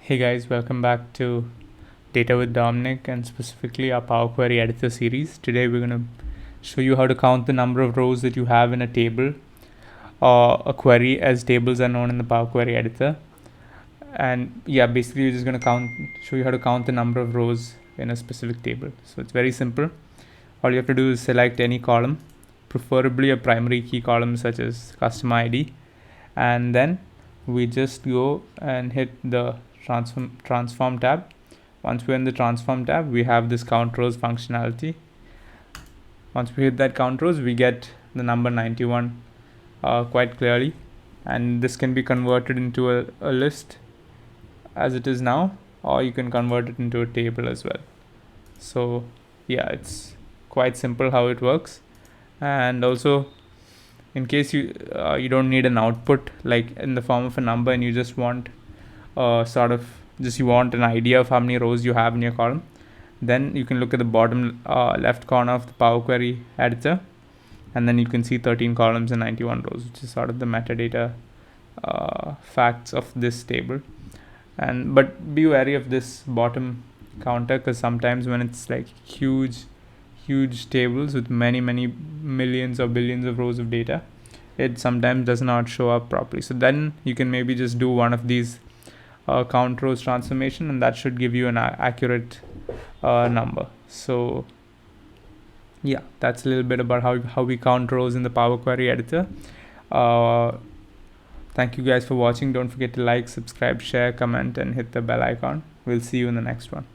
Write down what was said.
Hey guys, welcome back to Data with Dominic and specifically our Power Query Editor series. Today we're going to show you how to count the number of rows that you have in a table or a query, as tables are known in the Power Query Editor. And yeah, basically we're just going to show you how to count the number of rows in a specific table. So it's very simple. All you have to do is select any column, preferably a primary key column such as customer ID, and then we just go and hit the transform tab. Once we're in the transform tab, we have this count rows functionality. Once we hit that count rows, we get the number 91 quite clearly, and this can be converted into a list as it is now, or you can convert it into a table as well. So yeah, it's quite simple how it works. And also, in case you don't need an output like in the form of a number, and you just want you want an idea of how many rows you have in your column, then you can look at the bottom left corner of the Power Query Editor, and then you can see 13 columns and 91 rows, which is sort of the metadata facts of this table. But be wary of this bottom counter, because sometimes when it's like huge tables with many millions or billions of rows of data, it sometimes does not show up properly. So then you can maybe just do one of these count rows transformation, and that should give you an accurate number. So yeah, that's a little bit about how we count rows in the Power Query Editor. Thank you guys for watching. Don't forget to like, subscribe, share, comment, and hit the bell icon. We'll see you in the next one.